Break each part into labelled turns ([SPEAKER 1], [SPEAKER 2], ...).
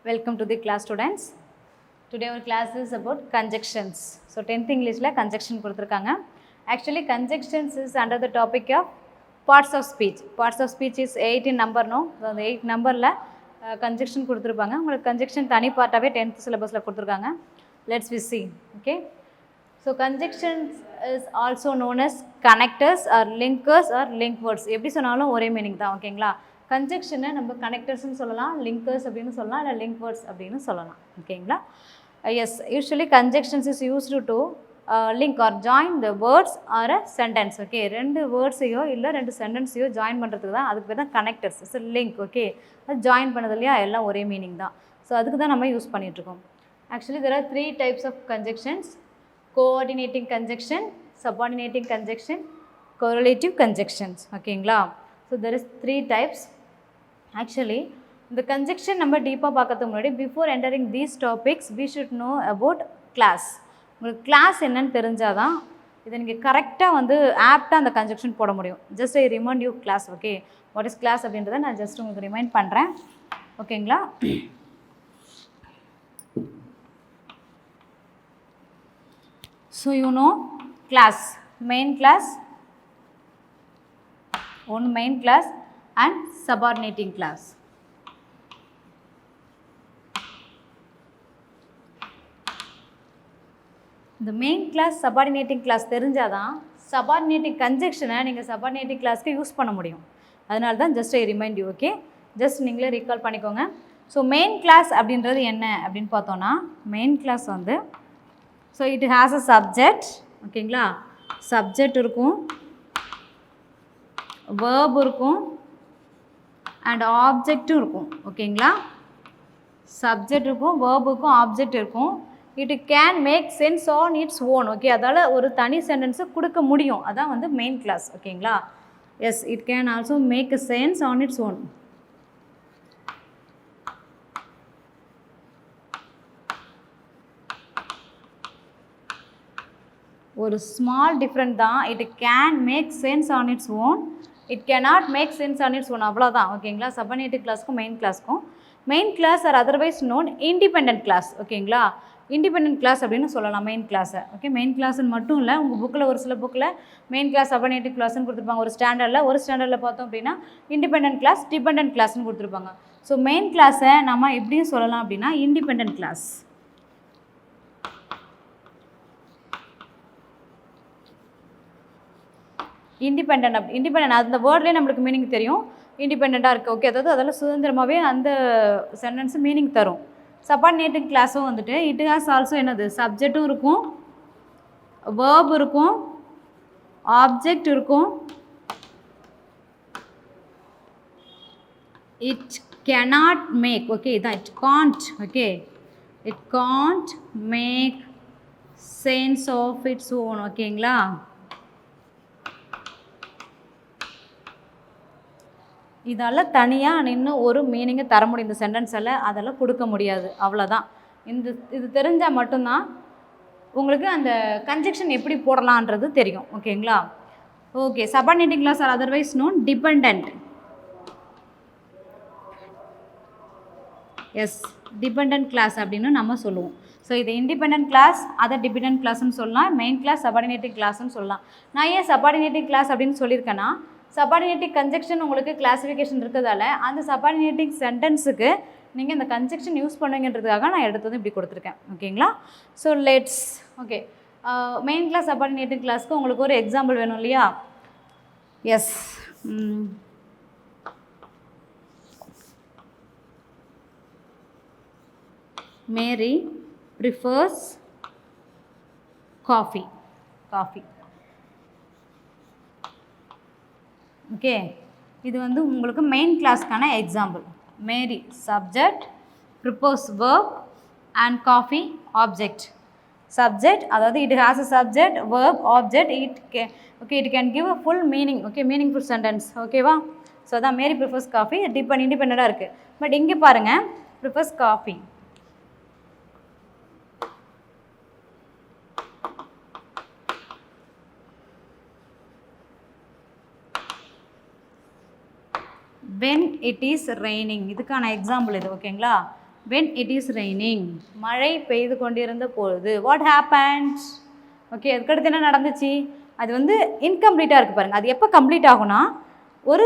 [SPEAKER 1] Welcome to the class, students. Today our class is about conjunctions. So 10th English la conjunction கொடுத்திருக்காங்க. Actually conjunctions is under the topic of parts of speech. Parts of speech is 8 in number, no? So the 8 number la conjunction கொடுத்திருப்பாங்க. உங்களுக்கு conjunction தனி பார்ட்டாவே 10th syllabus la கொடுத்திருக்காங்க. Let's we see. Okay. So conjunctions is also known as connectors or linkers or link words. எப்படி சொன்னாலும் ஒரே meaning தான், ஓகேங்களா? கன்ஜெக்ஷனை நம்ம கனெக்டர்ஸ்னு சொல்லலாம், லிங்கர்ஸ் அப்படின்னு சொல்லலாம், இல்லை லிங்க் வேர்ட்ஸ் அப்படின்னு சொல்லலாம், ஓகேங்களா? Yes, usually conjunctions is used to link or join the words or a sentence. Okay, ரெண்டு வேர்ட்ஸையோ இல்லை ரெண்டு சென்டென்ஸையோ ஜாயின் பண்ணுறதுக்கு தான், அதுக்கு பேர் தான் கனெக்டர்ஸ். It's link. ஓகே, அது ஜாயின் பண்ணது இல்லையா, எல்லாம் ஒரே மீனிங் தான். ஸோ அதுக்கு தான் நம்ம யூஸ் பண்ணிகிட்ருக்கோம். Actually there are 3 types of conjunctions: coordinating conjunction, subordinating conjunction, correlative conjunctions. ஓகேங்களா? So there is 3 types. Actually, the conjunction நம்ம டீப்பாக பார்க்கறதுக்கு முன்னாடி before entering these topics we should know about clause. உங்களுக்கு கிளாஸ் என்னன்னு தெரிஞ்சால் தான் இதை நீங்கள் கரெக்டாக வந்து ஆப்டாக அந்த கன்ஜெக்ஷன் போட முடியும். Just I remind you clause. Okay, what is clause அப்படின்றத நான் ஜஸ்ட் உங்களுக்கு ரிமைண்ட் பண்ணுறேன், ஓகேங்களா? So you know clause, main clause, one main clause and subordinating class. The main class, subordinating class தெரிஞ்சாதான் subordinating conjunction நீங்கள் subordinating classக்கு use பண்ண முடியும். அதனால தான் just I remind you. ஓகே, ஜஸ்ட் நீங்களே ரீகால் பண்ணிக்கோங்க. ஸோ மெயின் கிளாஸ் அப்படின்றது என்ன அப்படின்னு பார்த்தோன்னா, மெயின் கிளாஸ் வந்து so it has a subject, ஓகேங்களா? சப்ஜெக்ட் இருக்கும், verb இருக்கும் அண்ட் ஆப்ஜெக்டும் இருக்கும், ஓகேங்களா? சப்ஜெக்ட் இருக்கும், வேர்ப் இருக்கும், ஆப்ஜெக்ட் இருக்கும். It can make sense on its own. Okay, அதால் ஒரு தனி சென்டென்ஸை கொடுக்க முடியும். அதான் வந்து மெயின் கிளாஸ், ஓகேங்களா? Yes, it can also make a sense on its own. ஒரு ஸ்மால் டிஃப்ரெண்ட் தான். It can make sense on its own, it cannot make sense on its own, அவ்வளோதான், ஓகேங்களா? சபார்டினேட் கிளாஸ்க்கும் மெயின் கிளாஸ்க்கும். Main clause or otherwise known independent clause, ஓகேங்களா? Independent clause அப்படின்னு சொல்லலாம் main கிளாஸை. ஓகே, மெயின் கிளாஸ்ன்னு மட்டும் இல்லை, உங்கள் புக்கில் ஒரு சில புக்கில் மெயின் கிளாஸ் சபார்டினேட் கிளாஸ்ன்னு கொடுத்துருப்பாங்க. ஒரு ஸ்டாண்டர்டில் பார்த்தோம் அப்படின்னா இண்டிபெண்டன்ட் கிளாஸ், டிபெண்டன்ட் கிளாஸ்ன்னு கொடுத்துருப்பாங்க. ஸோ மெயின் கிளாஸை நம்ம எப்படியும் சொல்லலாம் அப்படின்னா இண்டிபெண்டன்ட் கிளாஸ். இண்டிபெண்டன்ட் அந்த வேர்ட்லேயே நம்மளுக்கு மீனிங் தெரியும், இண்டிபெண்ட்டாக இருக்குது. ஓகே, அதாவது அதெல்லாம் சுதந்திரமாகவே அந்த சென்டென்ஸ் மீனிங் தரும். சபார்டினேட்டிங் கிளாஸும் வந்துட்டு இட் ஹாஸ் ஆல்சோ என்னது, சப்ஜெக்டும் இருக்கும், வேர்ப் இருக்கும், ஆப்ஜெக்ட் இருக்கும். இட் கேனாட் மேக், ஓகே இதான் it can't, okay it can't make sense of its own, ஓகேங்களா? இதால் தனியாக நின்று ஒரு மீனிங்கை தர முடியும் இந்த சென்டென்ஸால், அதெல்லாம் கொடுக்க முடியாது, அவ்வளோதான். இது தெரிஞ்சால் மட்டும்தான் உங்களுக்கு அந்த கன்ஜெக்ஷன் எப்படி போடலான்றது தெரியும், ஓகேங்களா? Okay, subordinating clause or otherwise known dependent. Yes, dependent clause அப்படின்னு நம்ம சொல்லுவோம். ஸோ இது இண்டிபெண்டன்ட் கிளாஸ், அதை டிபெண்டன்ட் கிளாஸ்ன்னு சொல்லலாம், மெயின் கிளாஸ் சபார்டினேட்டிங் கிளாஸ்ன்னு சொல்லலாம். நான் ஏன் சபார்டினேட்டிங் கிளாஸ் அப்படின்னு சொல்லியிருக்கேன்னா, சபார்டினேட்டிங் கன்ஜெக்ஷன் உங்களுக்கு கிளாஸிஃபிகேஷன் இருக்கிறதால அந்த சபார்டினேட்டிங் சென்டென்ஸுக்கு நீங்கள் இந்த கன்ஜெக்ஷன் யூஸ் பண்ணுங்கன்றதுக்காக நான் எடுத்தது இப்படி கொடுத்துருக்கேன், ஓகேங்களா? So let's okay, main clause subordinating கிளாஸ்க்கு உங்களுக்கு ஒரு எக்ஸாம்பிள் வேணும் இல்லையா? Yes, Mary prefers coffee. Okay, இது வந்து உங்களுக்கு மெயின் கிளாஸ்க்கான example. Mary subject, prefers verb and coffee object. Subject அதாவது it has a subject, verb, object. It can give a full meaning. Okay, meaningful sentence, ஓகேவா? So அதான் Mary prefers coffee இண்டிபெண்ட்டாக இருக்குது. But இங்கே பாருங்கள், prefers coffee. when it is raining, இதுக்கான example இது, ஓகேங்களா? when it is raining மழை பெய்து கொண்டிருந்த பொழுது what happened ஓகே அதுக்கடுத்து என்ன நடந்துச்சு அது வந்து இன்கம்ப்ளீட்டாக இருக்குது பாருங்கள் அது எப்போ கம்ப்ளீட் ஆகும்னா ஒரு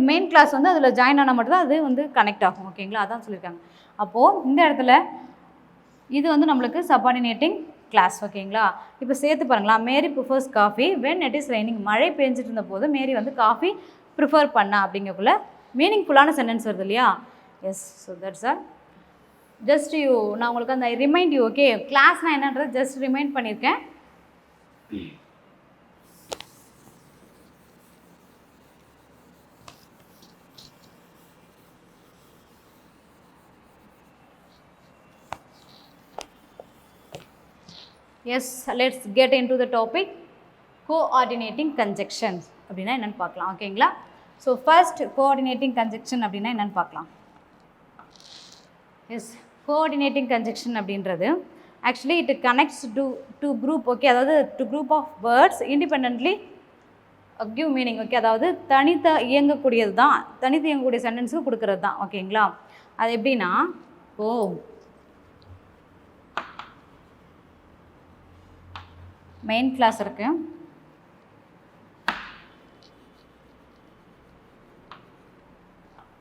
[SPEAKER 1] மெயின் கிளாஸ் வந்து அதில் ஜாயின் ஆனால் மட்டும்தான் அது வந்து கனெக்ட் ஆகும் ஓகேங்களா அதான் சொல்லியிருக்காங்க அப்போது இந்த இடத்துல இது வந்து நம்மளுக்கு சப்பார்டினேட்டிங் கிளாஸ் ஓகேங்களா இப்போ சேர்த்து பாருங்களா Mary prefers coffee when it is raining மழை பெஞ்சிட்டு இருந்த போது மேரி வந்து காஃபி ப்ரிஃபர் பண்ணா அப்படிங்கக்குள்ள மீனிங்ஃபுல்லான சென்டென்ஸ் வருது இல்லையா yes so that's all just you நான் உங்களுக்கு அந்த ரிமைண்ட் யூ ஓகே கிளாஸ்னால் என்னன்றது ஜஸ்ட் ரிமைண்ட் பண்ணியிருக்கேன் Yes, let's get into the topic coordinating conjunctions அப்படினா என்னன்னு பார்க்கலாம் ஓகேங்களா ஸோ ஃபர்ஸ்ட் கோஆர்டினேட்டிங் கன்ஜெக்ஷன் அப்படின்னா என்னன்னு பார்க்கலாம் எஸ் கோஆர்டினேட்டிங் கன்ஜெக்ஷன் அப்படின்றது actually it connects two group okay அதாவது two group of words independently give meaning okay அதாவது தனித்து இயங்கக்கூடியது தான் தனித்து இயங்கக்கூடிய சென்டென்ஸுக்கு கொடுக்கறது தான் ஓகேங்களா அது எப்படின்னா மெயின் கிளாஸ் இருக்கு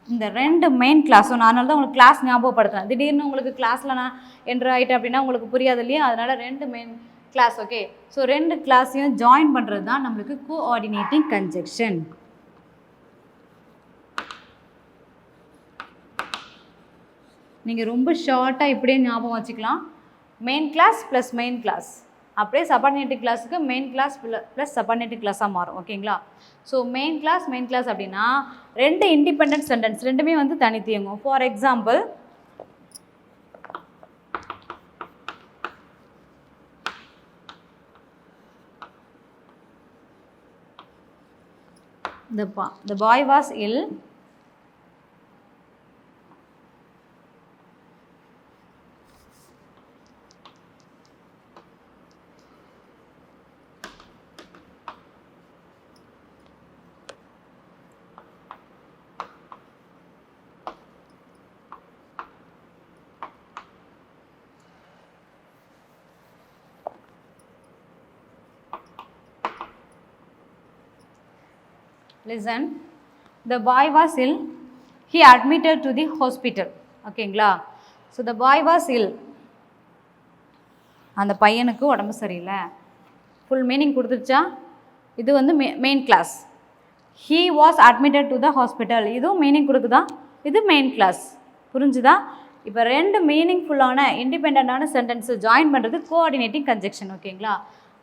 [SPEAKER 1] இந்த ரெண்டு மெயின் கிளாஸும் நான் அதனால தான் உங்களுக்கு கிளாஸ் ஞாபகப்படுத்துறேன் திடீர்னு உங்களுக்கு கிளாஸில் நான் என்ட்ரு ஆகிட்டேன் அப்படின்னா உங்களுக்கு புரியாது இல்லையா அதனால் ரெண்டு மெயின் கிளாஸ் ஓகே ஸோ ரெண்டு கிளாஸையும் ஜாயின் பண்ணுறது தான் நம்மளுக்கு கோஆர்டினேட்டிங் கன்ஜெக்ஷன் நீங்கள் ரொம்ப ஷார்ட்டாக இப்படியே ஞாபகம் வச்சுக்கலாம் main clause plus main clause அப்படியே சப்பார்டினேட்டிவ் கிளாஸுக்கு மெயின் கிளாஸ் ப்ளஸ் சப்பார்டினேட்டிவ் கிளாஸாக மாறும் ஓகேங்களா ஸோ மெயின் கிளாஸ் அப்படின்னா ரெண்டு இண்டிபெண்டன்ட் சென்டென்ஸ் ரெண்டுமே வந்து தனித்து இயங்கும் for example the boy was ill listen the boy was ill he admitted to the hospital ஓகேங்களா so the boy was ill அந்த பையனுக்கு உடம்பு சரியில்லை ஃபுல் மீனிங் கொடுத்துருச்சா இது வந்து main class he was admitted to the hospital இதுவும் meaning கொடுக்குதா இது main clause புரிஞ்சுதா இப்போ ரெண்டு மீனிங்ஃபுல்லான இண்டிபெண்டான சென்டென்ஸை ஜாயின் பண்ணுறது கோஆர்டினேட்டிங் கன்ஜெக்ஷன் ஓகேங்களா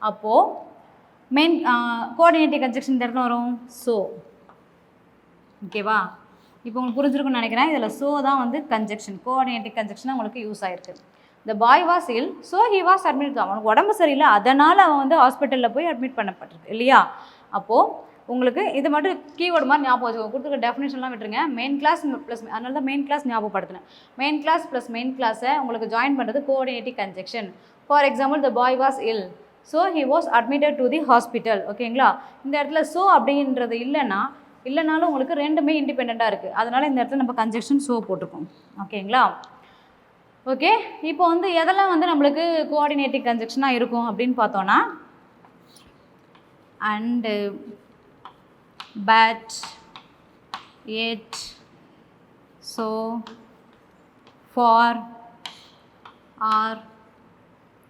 [SPEAKER 1] அப்போது மெயின் கோஆர்டினேட்டிங் கன்ஜெக்ஷன் இந்த இடத்துல வரும் ஸோ ஓகேவா இப்போ உங்களுக்கு புரிஞ்சிருக்குன்னு நினைக்கிறேன் இதில் ஸோ தான் வந்து கன்ஜெக்ஷன் கோஆர்டினேட்டிங் கன்ஜெக்ஷன் உங்களுக்கு யூஸ் ஆகிருக்கு the boy was ill so he was admit அவனுக்கு உடம்பு சரியில்லை அதனால் அவன் வந்து ஹாஸ்பிட்டலில் போய் அட்மிட் பண்ணப்பட்டிருக்கு இல்லையா அப்போது உங்களுக்கு இது மட்டும் கீவேர்டு மாதிரி ஞாபகம் வச்சுக்கோ கொடுத்துருக்க டெஃபினேஷன்லாம் விட்டுருங்க மெயின் கிளாஸ் ப்ளஸ் அதனால தான் மெயின் கிளாஸ் ஞாபகப்படுத்தினேன் மெயின் கிளாஸ் ப்ளஸ் மெயின் கிளாஸை உங்களுக்கு ஜாயின் பண்ணுறது coordinating conjunction for example the boy was ill so he was admitted to the hospital ஓகேங்களா இந்த இடத்துல ஸோ அப்படின்றது இல்லைனாலும் உங்களுக்கு ரெண்டுமே இண்டிபெண்ட்டாக இருக்குது அதனால் இந்த இடத்துல நம்ம கன்ஜெக்ஷன் ஸோ போட்டுப்போம் ஓகேங்களா ஓகே இப்போ வந்து எதெல்லாம் வந்து நம்மளுக்கு கோஆர்டினேட்டிங் கன்ஜெக்ஷனாக இருக்கும் அப்படின்னு பார்த்தோன்னா and but yet so for or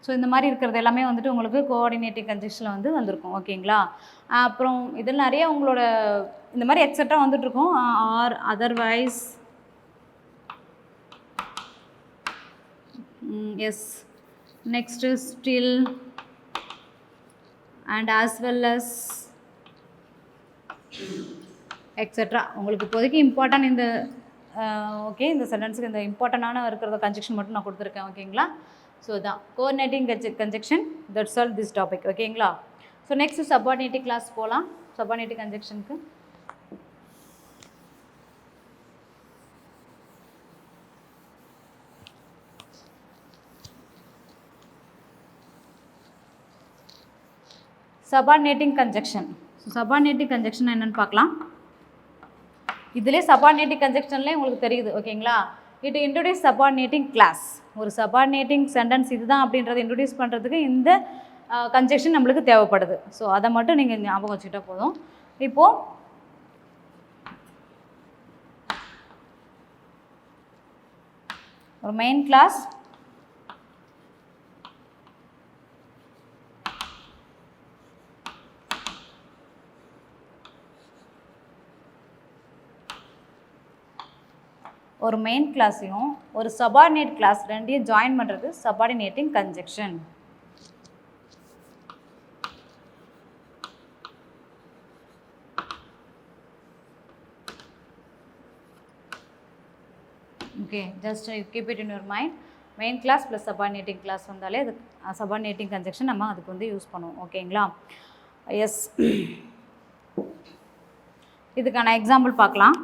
[SPEAKER 1] so இந்த மாதிரி இருக்கிறது எல்லாமே வந்துட்டு உங்களுக்கு கோஆர்டினேட்டிங் கன்ஜெக்ஷனில் வந்து வந்திருக்கும் ஓகேங்களா அப்புறம் இதில் நிறைய உங்களோட இந்த மாதிரி எக்ஸட்ரா வந்துட்டுருக்கும் or otherwise yes next still and as well as extra உங்களுக்கு இப்போதைக்கு இம்பார்ட்டன்ட் இந்த ஓகே இந்த சென்டென்ஸுக்கு இந்த இம்பார்ட்டண்டான இருக்கிறத கன்ஜெக்ஷன் மட்டும் நான் கொடுத்துருக்கேன் ஓகேங்களா ஸோ தான் coordinating conjunction that's all this topic ஓகேங்களா ஸோ நெக்ஸ்ட் சப்பார்டினேட்டிவ் கிளாஸ் போகலாம் சப்பார்டினேட்டிவ் கன்ஜெக்ஷனுக்கு சப்பார்டினேட்டிங் கன்ஜெக்ஷன் ஸோ சப்பார்டினேட்டிவ் கன்ஜெக்ஷன் என்னென்னு பார்க்கலாம் இதிலே சப்பார்டினேட்டிவ் கன்ஜெக்ஷன்லேயே உங்களுக்கு தெரியுது ஓகேங்களா இட் இன்ட்ரோடியூஸ் சபார்டினேட்டிங் கிளாஸ். ஒரு சபார்டினேட்டிங் சென்டென்ஸ் இதுதான் அப்படின்றத இன்ட்ரோடியூஸ் பண்ணுறதுக்கு இந்த கன்ஜெக்ஷன் நம்மளுக்கு தேவைப்படுது. ஸோ அதை மட்டும் நீங்கள் ஞாபகம் வச்சுக்கிட்டா போதும். இப்போது ஒரு மெயின் கிளாஸ், ஒரு மெயின் கிளாஸையும் ஒரு சபார்டினேட் கிளாஸ் ரெண்டையும் ஜாயின் பண்ணுறது subordinating conjunction. Okay, just keep it in your mind. Main clause plus subordinating clause வந்தாலே அது சபார்டினேட்டிங் கன்ஜெக்ஷன் நம்ம அதுக்கு வந்து யூஸ் பண்ணுவோம். ஓகேங்களா? எஸ், இதுக்கான எக்ஸாம்பிள் பார்க்கலாம்.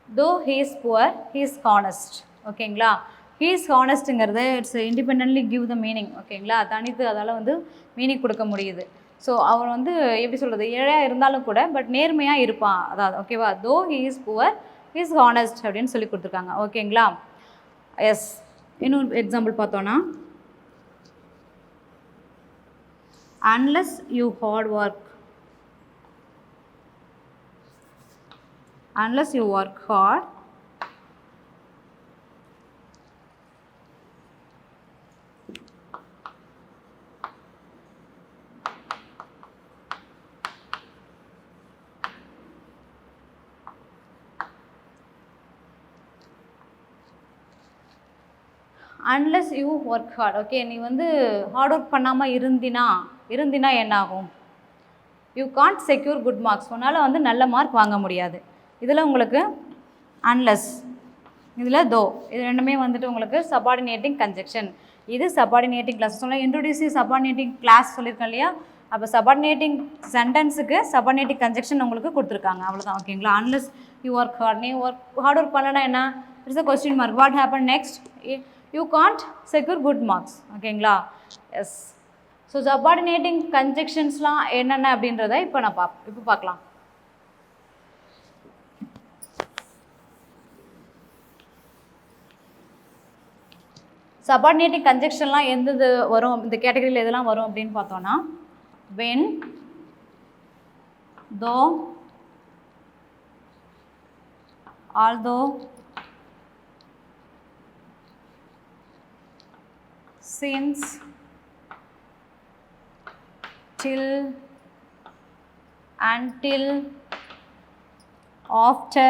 [SPEAKER 1] Though he is poor, he is honest. ஓகேங்களா? he is honestங்கிறது it's independently give the meaning. ஓகேங்களா? தனித்து அதால் வந்து மீனிங் கொடுக்க முடியுது. ஸோ அவர் வந்து எப்படி சொல்கிறது, ஏழையாக இருந்தாலும் கூட பட் நேர்மையாக இருப்பான், அதாவது ஓகேவா? though he is poor, he is honest அப்படின்னு சொல்லி கொடுத்துருக்காங்க. ஓகேங்களா? எஸ், இன்னொரு எக்ஸாம்பிள் பார்த்தோன்னா, unless you hard work, unless you work hard, unless you work hard. Okay, நீ வந்து ஹார்ட் ஒர்க் பண்ணாமல் இருந்தினா என்ன ஆகும்? You can't secure good marks. உன்னால் வந்து நல்ல மார்க் வாங்க முடியாது. இதில் உங்களுக்கு அன்லெஸ், இதில் தோ, இது ரெண்டுமே வந்துட்டு உங்களுக்கு சபார்டினேட்டிங் கன்ஜெக்ஷன். இது சபார்டினேட்டிங் கிளாஸ் சொன்னால் இன்ட்ரோடியூசிங் சபார்டினேட்டிங் கிளாஸ் சொல்லியிருக்கேன் இல்லையா? அப்போ சபார்டினேட்டிங் சென்டென்ஸுக்கு சபார்டினேட்டிங் கன்ஜெக்ஷன் உங்களுக்கு கொடுத்துருக்காங்க. அவ்வளோதான். ஓகேங்களா? அன்லெஸ் யூ ஒர்க் ஹார்ட், நீ ஹார்ட் ஒர்க் பண்ணலன்னா என்ன? It's a question mark. What happen next? You can't secure good marks. ஓகேங்களா? எஸ். ஸோ சபார்டினேட்டிங் கன்ஜெக்ஷன்ஸ்லாம் என்னென்ன அப்படின்றத இப்போ பார்க்கலாம். சபார்டினேட்டிங் கன்ஜெக்ஷன்லாம் எந்தது வரும், இந்த கேட்டகரியில் எதெல்லாம் வரும் அப்படின்னு பார்த்தோன்னா, when, though, although, since, till, until, after,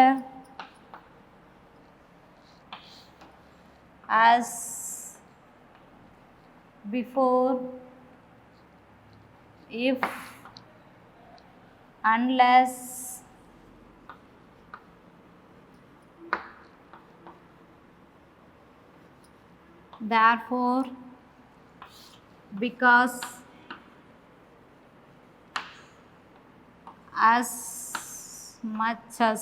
[SPEAKER 1] as, before, if, unless, therefore, because, as much as.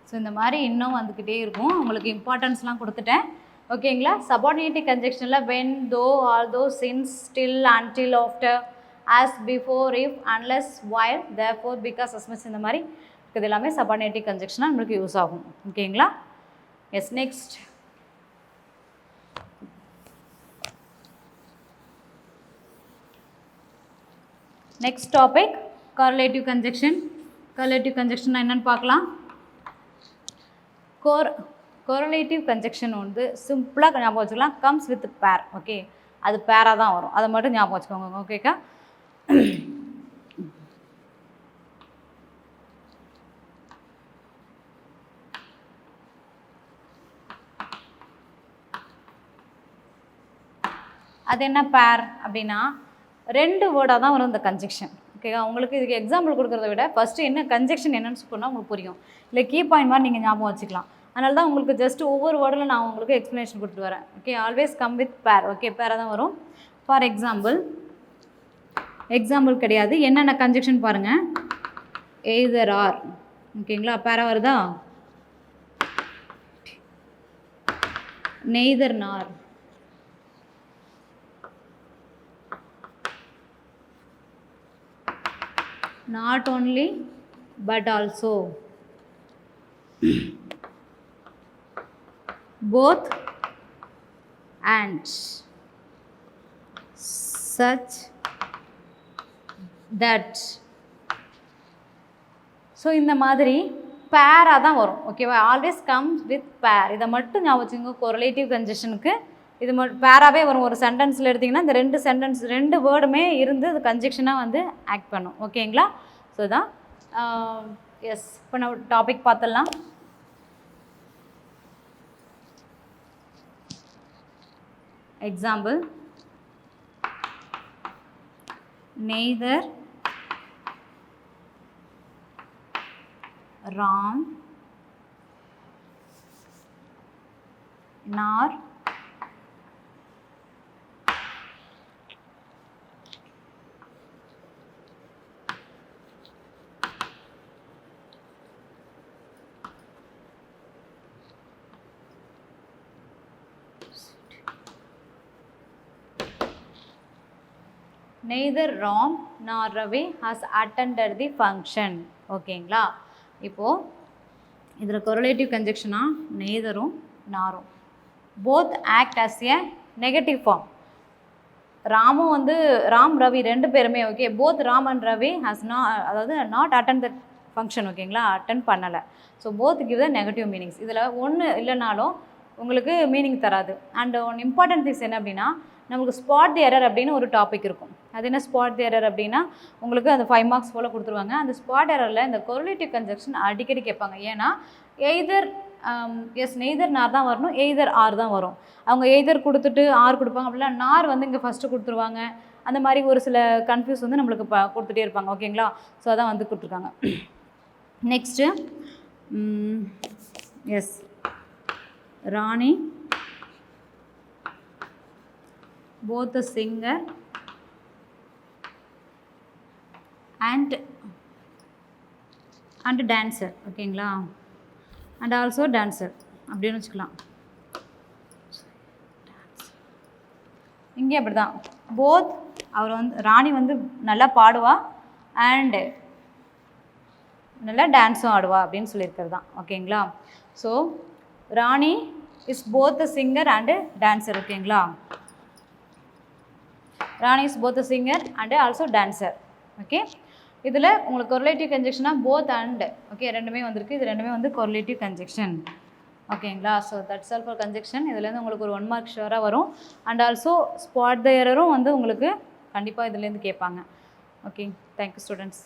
[SPEAKER 1] So இந்த மாதிரி இன்னும் வந்துக்கிட்டே இருக்கும். உங்களுக்கு இம்பார்ட்டன்ஸ்லாம் கொடுத்துட்டேன். ஓகேங்களா? சபார்டினேட்டிங் கன்ஜெக்ஷனில் when, though, although, since, till, until, after, as, before, if, unless, while, therefore, because, as much இந்த மாதிரி இது எல்லாமே சபார்டினேட்டிங் கன்ஜெக்ஷனாக நம்மளுக்கு யூஸ் ஆகும். ஓகேங்களா? Yes, next topic correlative conjunction. correlative conjunction என்னன்னு பார்க்கலாம். correlative conjunction வந்து சிம்பிளாக ஞாபகம் வச்சுக்கலாம். comes with pair. ஓகே, அது பேராக தான் வரும். அதை மட்டும் ஞாபகம் வச்சுக்கோங்க. ஓகேக்கா? அது என்ன பேர் அப்படின்னா, ரெண்டு வேர்டாக தான் வரும் இந்த கன்ஜெக்ஷன். ஓகேவா? உங்களுக்கு இதுக்கு எக்ஸாம்பிள் கொடுக்குறத விட ஃபஸ்ட்டு என்ன கன்ஜெக்ஷன் என்னன்னு சொன்னால் உங்களுக்கு புரியும். இல்லை கீ பாயிண்ட் மாதிரி நீங்கள் ஞாபகம் வச்சுக்கலாம். அதனால தான் உங்களுக்கு ஜஸ்ட் ஒவ்வொரு வேர்டில் நான் உங்களுக்கு எக்ஸ்ப்ளனேஷன் கொடுத்துட்டு வரேன். ஓகே, ஆல்வேஸ் கம் வித் பேர். ஓகே, பேராக தான் வரும். ஃபார் எக்ஸாம்பிள் கிடையாது, என்னென்ன கன்ஜெக்ஷன் பாருங்கள். எய்தர் ஆர், ஓகேங்களா, பேரா வருதா? நெய்தர் நார், not only but also, both and, such that. So இந்த மாதிரி பேராக தான் வரும். ஓகேவா, ஆல்வேஸ் கம்ஸ் வித் பேர். இதை மட்டும் ஞாபகம் வச்சுக்கோங்க. கோரிலேட்டிவ் கன்ஜெக்ஷனுக்கு இது மட்டும் பேராகவே வரும். ஒரு சென்டென்ஸில் எடுத்திங்கன்னா இந்த ரெண்டு வேர்டுமே இருந்து அது கன்ஜெக்ஷனாக வந்து ஆக்ட் பண்ணும். ஓகேங்களா, ஸோ தான் எஸ். இப்போ நான் டாபிக் பார்த்துடலாம். Example, neither Ram nor neither Ram nor Ravi has attended the function. ஓகேங்களா, இப்போது இதில் கொரிலேட்டிவ் கன்ஜெக்ஷனாக நெய்தரும் நாரும் both act as a negative form. ராமும் வந்து ராம் ரவி ரெண்டு பேருமே okay, both Ram and Ravi has அதாவது நாட் அட்டெண்ட் த ஃபங்க்ஷன். ஓகேங்களா, அட்டெண்ட் பண்ணலை. So both give the negative meanings. இதில் ஒன்று இல்லைனாலும் உங்களுக்கு மீனிங் தராது. அண்ட் ஒன் இம்பார்ட்டன்ட் திங்ஸ் என்ன அப்படின்னா, நமக்கு ஸ்பாட் தி எரர் அப்படின்னு ஒரு டாபிக் இருக்கும். அது என்ன ஸ்பாட் தி எரர் அப்படின்னா, உங்களுக்கு அந்த 5 மார்க்ஸ் போல் கொடுத்துருவாங்க. அந்த ஸ்பாட் எரரில் இந்த கொரிலேட்டிவ் கன்ஜெக்ஷன் அடிக்கடி கேட்பாங்க. ஏன்னா எய்தர் நெய்தர் நார் தான் வரணும், எய்தர் ஆர் தான் வரும். அவங்க எய்தர் கொடுத்துட்டு ஆர் கொடுப்பாங்க, அப்படின்னா நார் வந்து இங்கே ஃபஸ்ட்டு கொடுத்துருவாங்க. அந்த மாதிரி ஒரு சில கன்ஃபியூஸ் வந்து நம்மளுக்கு கொடுத்துட்டே இருப்பாங்க. ஓகேங்களா, ஸோ அதான் வந்து கொடுத்துருக்காங்க. Next yes, Rani both the singer and dancer. ஓகேங்களா, அண்ட் ஆல்சோ டான்ஸர் அப்படின்னு வச்சுக்கலாம். இங்கே அப்படி தான் போத். அவர் வந்து ராணி வந்து நல்லா பாடுவா அண்டு நல்லா டான்ஸும் ஆடுவா அப்படின்னு சொல்லியிருக்கிறது தான். ஓகேங்களா, so Rani is both the singer and dancer. ஓகேங்களா, Rani is both the singer and also dancer. Okay, இதில் உங்களுக்கு கொரிலேட்டிவ் கன்ஜெக்ஷனாக போத் அண்ட் ஓகே ரெண்டுமே வந்திருக்கு. இது ரெண்டுமே வந்து கொரிலேட்டிவ் கன்ஜெக்ஷன். ஓகேங்களா, so that's all for conjunction. இதுலேருந்து உங்களுக்கு ஒரு 1 மார்க் ஷுவராக வரும். அண்ட் ஆல்சோ ஸ்பாட் த எரரும் வந்து உங்களுக்கு கண்டிப்பாக இதுலேருந்து கேட்பாங்க. Okay, thank you students.